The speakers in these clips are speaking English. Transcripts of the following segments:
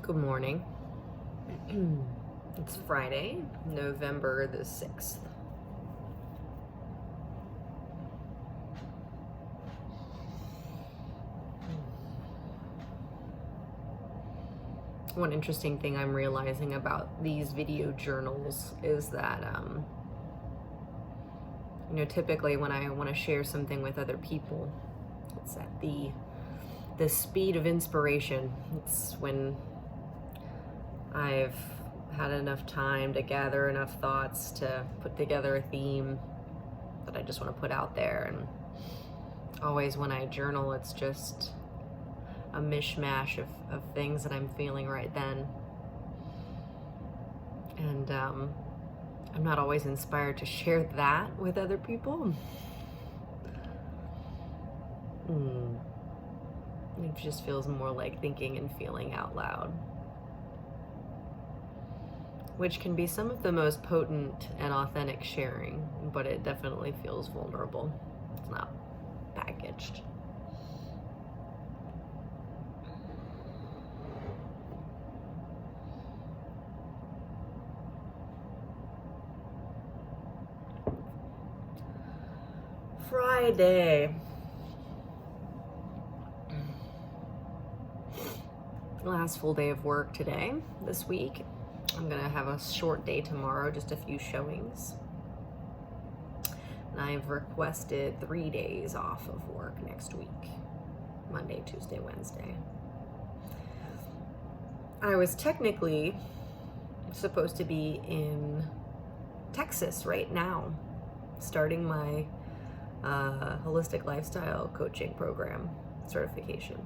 Good morning. It's Friday, November the 6th. One interesting thing I'm realizing about these video journals is that, typically when I want to share something with other people, it's at the speed of inspiration. It's when I've had enough time to gather enough thoughts to put together a theme that I just want to put out there. And always when I journal, it's just a mishmash of things that I'm feeling right then. And I'm not always inspired to share that with other people. It just feels more like thinking and feeling out loud, which can be some of the most potent and authentic sharing, but it definitely feels vulnerable. It's not packaged. Friday. Last full day of work today, this week. I'm gonna have a short day tomorrow, just a few showings. And I've requested 3 days off of work next week, Monday, Tuesday, Wednesday. I was technically supposed to be in Texas right now, starting my holistic lifestyle coaching program certification.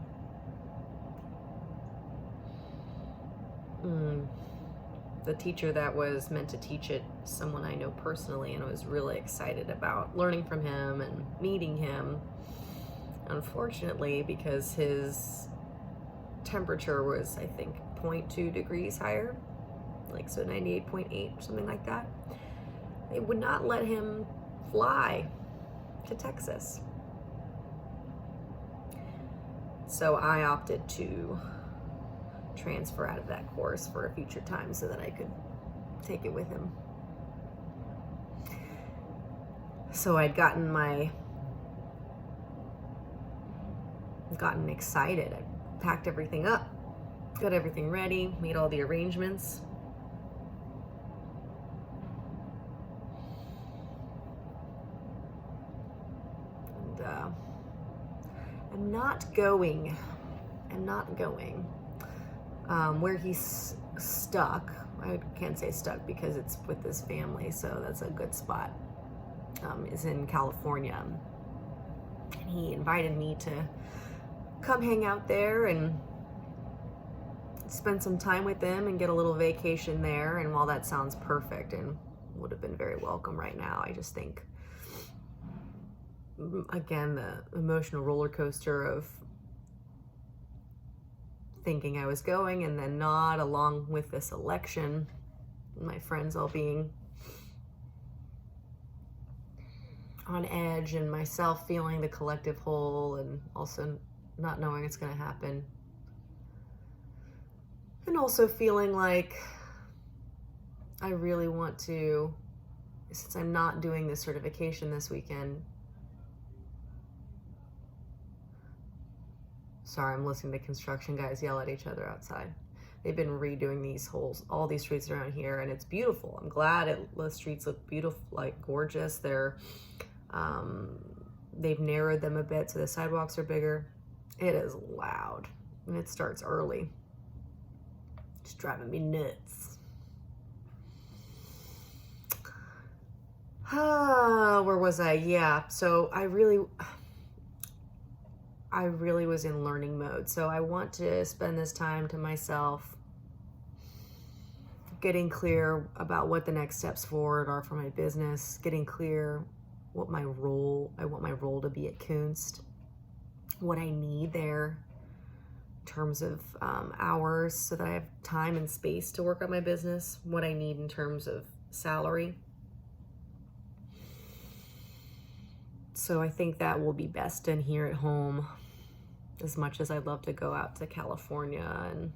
The teacher that was meant to teach it, someone I know personally, and I was really excited about learning from him and meeting him. Unfortunately, because his temperature was, I think, 0.2 degrees higher, like so 98.8, something like that, they would not let him fly to Texas. So I opted to transfer out of that course for a future time so that I could take it with him. So I'd gotten excited. I packed everything up, got everything ready, made all the arrangements. And I'm not going. Where he's stuck, I can't say stuck because it's with his family, so that's a good spot, is in California. And he invited me to come hang out there and spend some time with them and get a little vacation there. And while that sounds perfect and would have been very welcome right now, I just think, again, the emotional roller coaster of thinking I was going and then not, along with this election, my friends all being on edge and myself feeling the collective whole and also not knowing it's going to happen. And also feeling like I really want to, since I'm not doing this certification this weekend. Sorry, I'm listening to construction guys yell at each other outside. They've been redoing all these streets around here, and it's beautiful. I'm glad the streets look beautiful, like gorgeous. They've narrowed them a bit so the sidewalks are bigger. It is loud, and it starts early. It's driving me nuts. Where was I? Yeah, so I really was in learning mode. So I want to spend this time to myself, getting clear about what the next steps forward are for my business, getting clear I want my role to be at Kunst, what I need there in terms of hours so that I have time and space to work on my business, what I need in terms of salary. So I think that will be best done here at home, as much as I'd love to go out to California and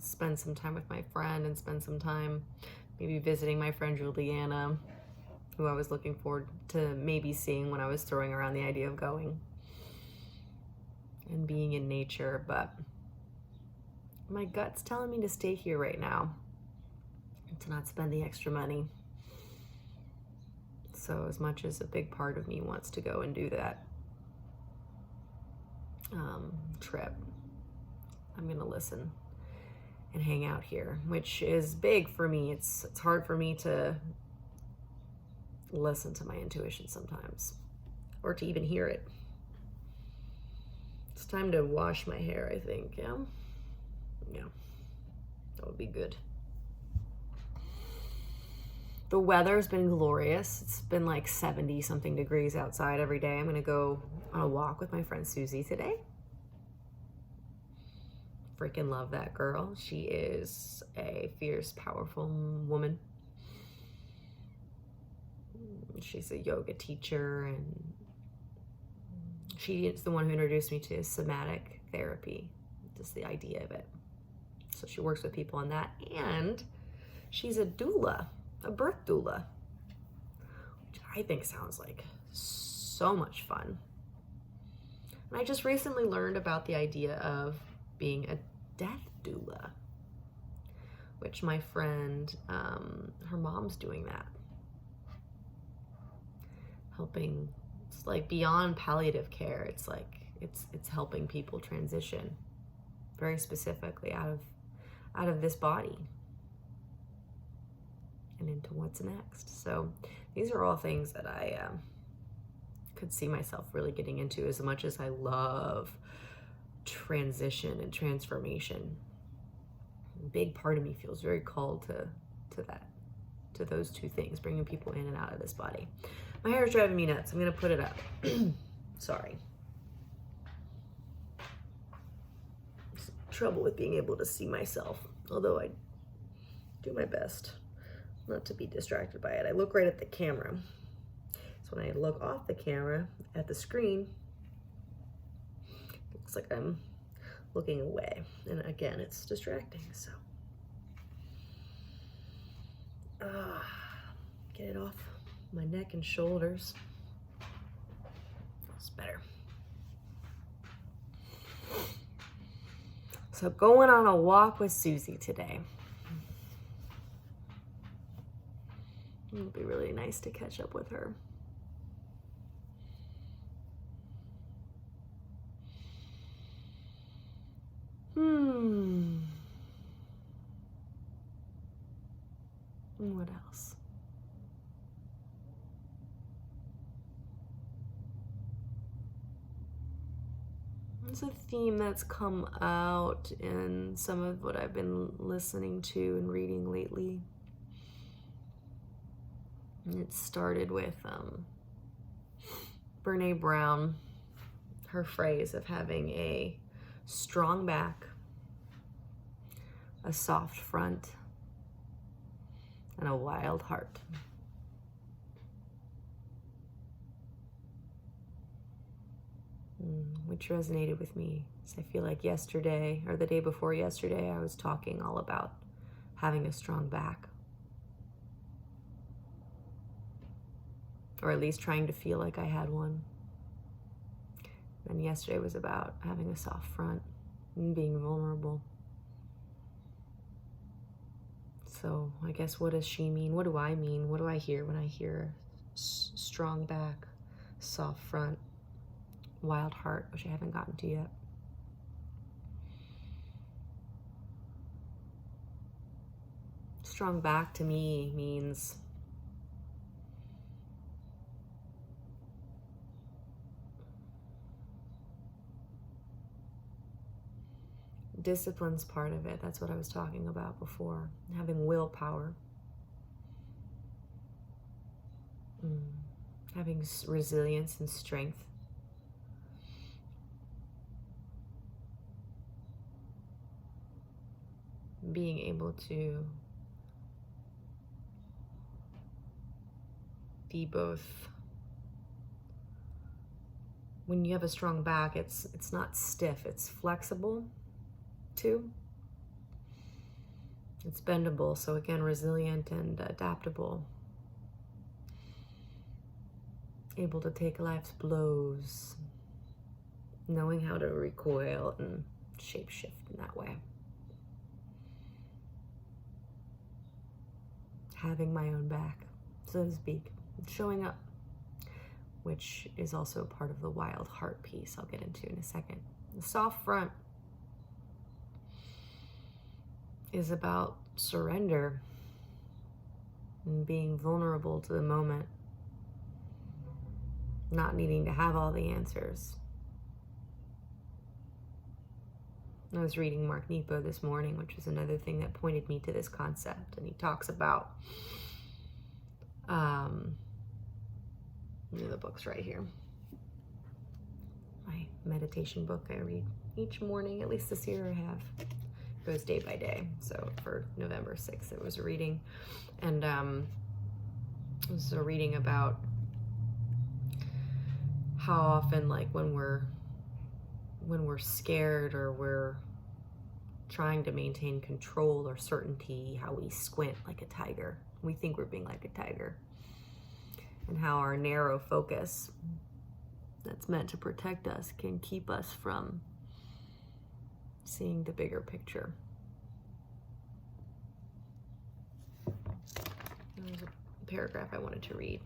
spend some time with my friend and spend some time maybe visiting my friend Juliana, who I was looking forward to maybe seeing when I was throwing around the idea of going and being in nature. But my gut's telling me to stay here right now and to not spend the extra money. So as much as a big part of me wants to go and do that trip, I'm gonna listen and hang out here, which is big for me. It's hard for me to listen to my intuition sometimes, or to even hear it. It's time to wash my hair, I think. Yeah, that would be good. The weather's been glorious. It's been like 70 something degrees outside every day. I'm gonna go on a walk with my friend Susie today. Freaking love that girl. She is a fierce, powerful woman. She's a yoga teacher, and she is the one who introduced me to somatic therapy, just the idea of it. So she works with people on that, and she's a doula, a birth doula, which I think sounds like so much fun. And I just recently learned about the idea of being a death doula, which my friend, her mom's doing that. Helping, it's like beyond palliative care. It's like, it's helping people transition very specifically out of this body and into what's next. So these are all things that I could see myself really getting into, as much as I love transition and transformation. A big part of me feels very called to those two things, bringing people in and out of this body. My hair is driving me nuts. I'm gonna put it up. Sorry. Trouble with being able to see myself, although I do my best not to be distracted by it. I look right at the camera. So when I look off the camera at the screen, it looks like I'm looking away. And again, it's distracting, so. Get it off my neck and shoulders. That's better. So going on a walk with Susie today. It'll be really nice to catch up with her. What else? There's a theme that's come out in some of what I've been listening to and reading lately. And it started with Brené Brown, her phrase of having a strong back, a soft front, and a wild heart. Which resonated with me. So I feel like yesterday, or the day before yesterday, I was talking all about having a strong back. Or at least trying to feel like I had one. And yesterday was about having a soft front and being vulnerable. So I guess, what does she mean? What do I mean? What do I hear when I hear strong back, soft front, wild heart, which I haven't gotten to yet? Strong back to me means discipline's part of it. That's what I was talking about before. Having willpower. Having resilience and strength. Being able to be both. When you have a strong back, it's not stiff, it's flexible too. It's bendable, so again, resilient and adaptable. Able to take life's blows, knowing how to recoil and shapeshift in that way. Having my own back, so to speak, showing up, which is also part of the wild heart piece I'll get into in a second. The soft front is about surrender and being vulnerable to the moment, not needing to have all the answers. I was reading Mark Nepo this morning, which is another thing that pointed me to this concept, and he talks about the book's right here. My meditation book I read each morning, at least this year I have. It goes day by day. So for November 6th, it was a reading. And it was a reading about how often, like when we're scared or we're trying to maintain control or certainty, how we squint like a tiger. We think we're being like a tiger. And how our narrow focus that's meant to protect us can keep us from seeing the bigger picture. There's a paragraph I wanted to read.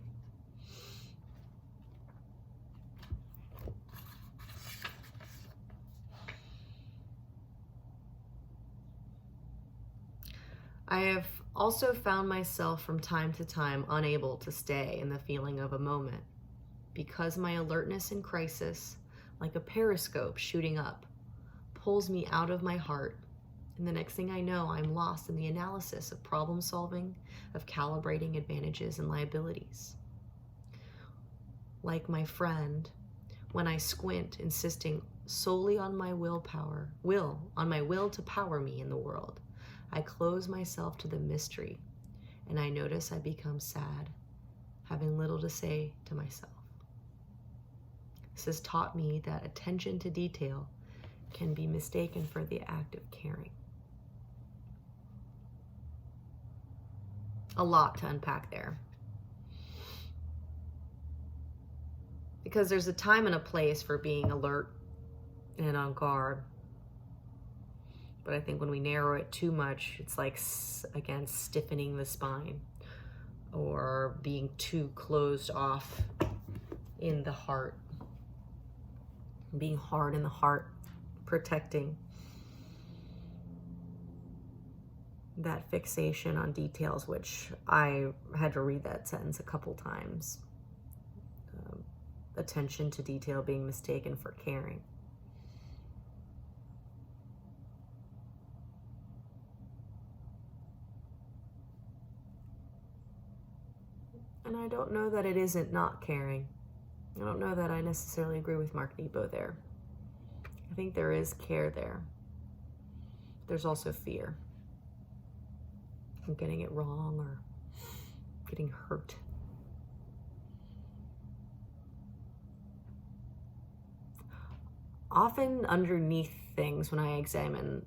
I have also found myself from time to time unable to stay in the feeling of a moment because my alertness in crisis, like a periscope shooting up, pulls me out of my heart. And the next thing I know, I'm lost in the analysis of problem solving, of calibrating advantages and liabilities. Like my friend, when I squint, insisting solely on my will to power me in the world, I close myself to the mystery, and I notice I become sad, having little to say to myself. This has taught me that attention to detail can be mistaken for the act of caring. A lot to unpack there. Because there's a time and a place for being alert and on guard. But I think when we narrow it too much, it's like, again, stiffening the spine or being too closed off in the heart, being hard in the heart, protecting that fixation on details, which I had to read that sentence a couple times. Attention to detail being mistaken for caring. And I don't know that it isn't not caring. I don't know that I necessarily agree with Mark Nepo there. I think there is care there. There's also fear of getting it wrong or getting hurt. Often underneath things, when I examine,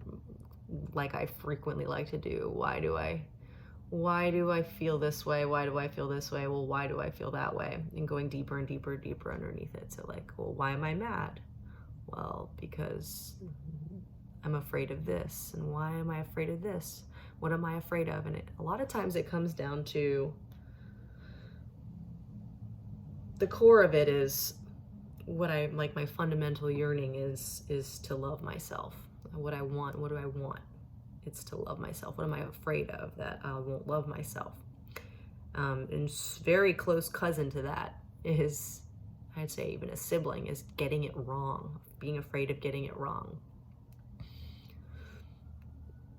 like I frequently like to do, why do I feel this way? Why do I feel this way? Well, why do I feel that way? And going deeper and deeper and deeper underneath it. So like, well, why am I mad? Well, because I'm afraid of this. And why am I afraid of this? What am I afraid of? And a lot of times it comes down to the core of it is what I like. My fundamental yearning is to love myself. What I want. What do I want? It's to love myself. What am I afraid of? That I won't love myself. And very close cousin to that is, I'd say even a sibling, is getting it wrong. Being afraid of getting it wrong.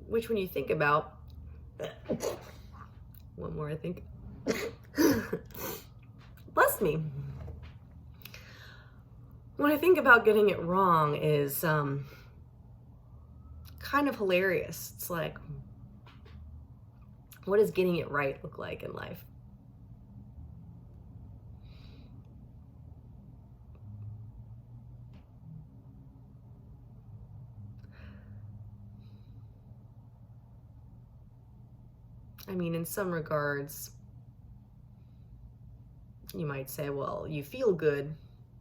Which when you think about, one more I think, bless me. When I think about getting it wrong is kind of hilarious. It's like, what does getting it right look like in life? I mean, in some regards, you might say, well, you feel good,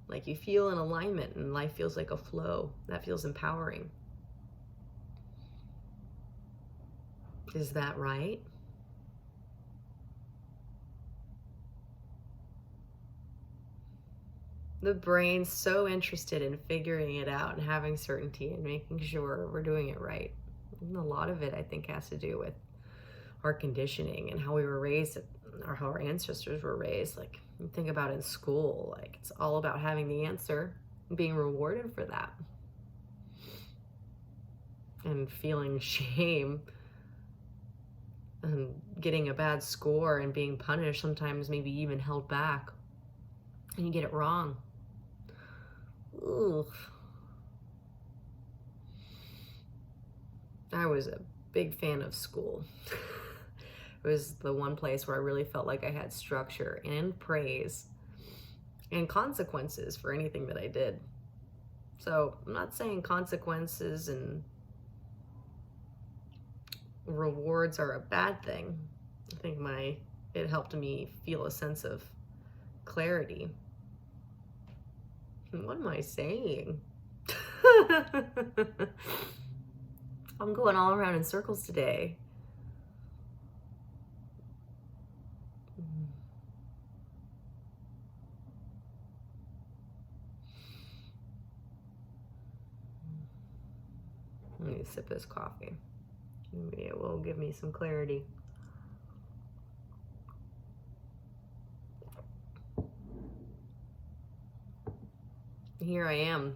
like you feel in alignment and life feels like a flow. That feels empowering. Is that right? The brain's so interested in figuring it out and having certainty and making sure we're doing it right. And a lot of it, I think, has to do with our conditioning and how we were raised, or how our ancestors were raised. Like, you think about in school, like it's all about having the answer and being rewarded for that, and feeling shame and getting a bad score and being punished, sometimes maybe even held back, and you get it wrong. Ooh. I was a big fan of school. It was the one place where I really felt like I had structure and praise and consequences for anything that I did. So I'm not saying consequences and rewards are a bad thing. I think it helped me feel a sense of clarity. What am I saying? I'm going all around in circles today. Let me sip this coffee. Maybe it will give me some clarity. Here I am,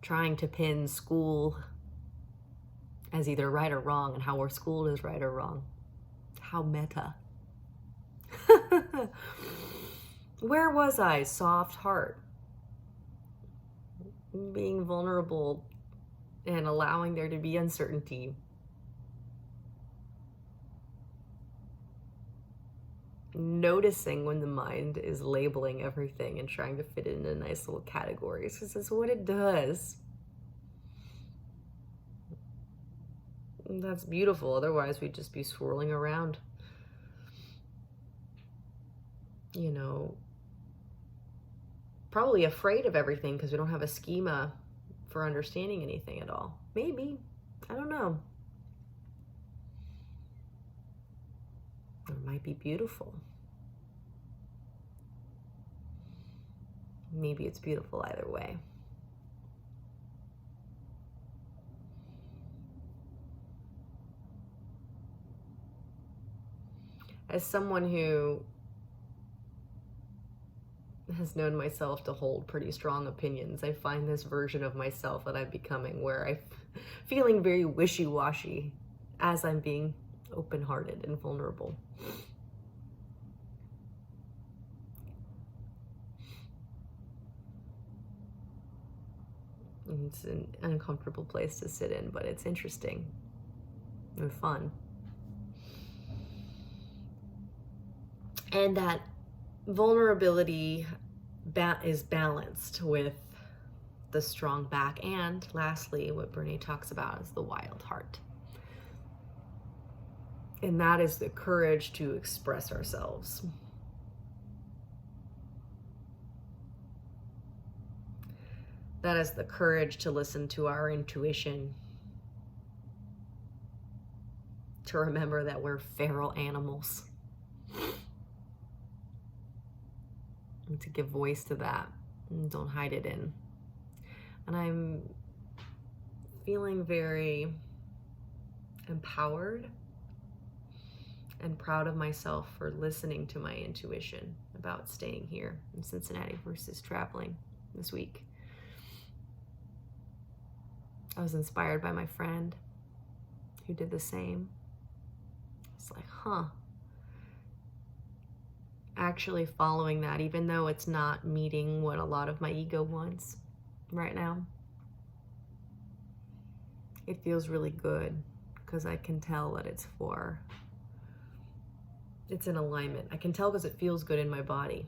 trying to pin school as either right or wrong, and how we're schooled is right or wrong. How meta. Where was I? Soft heart. Being vulnerable and allowing there to be uncertainty. Noticing when the mind is labeling everything and trying to fit it into nice little categories, because that's what it does. And that's beautiful. Otherwise, we'd just be swirling around, you know, probably afraid of everything because we don't have a schema for understanding anything at all. Maybe. I don't know. It might be beautiful. Maybe it's beautiful either way. As someone who has known myself to hold pretty strong opinions, I find this version of myself that I'm becoming where I'm feeling very wishy-washy as I'm being open-hearted and vulnerable. It's an uncomfortable place to sit in, but it's interesting and fun. And that vulnerability is balanced with the strong back, and lastly, what Brene talks about is the wild heart. And that is the courage to express ourselves. That is the courage to listen to our intuition, to remember that we're feral animals, and to give voice to that and don't hide it in. And I'm feeling very empowered and proud of myself for listening to my intuition about staying here in Cincinnati versus traveling this week. I was inspired by my friend who did the same. It's like, actually following that, even though it's not meeting what a lot of my ego wants right now, it feels really good because I can tell that it's in alignment. I can tell because it feels good in my body.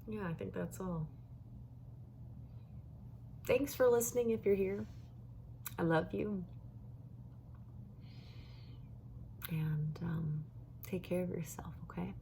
Yeah, I think that's all. thanks for listening if you're here. I love you. And take care of yourself, okay?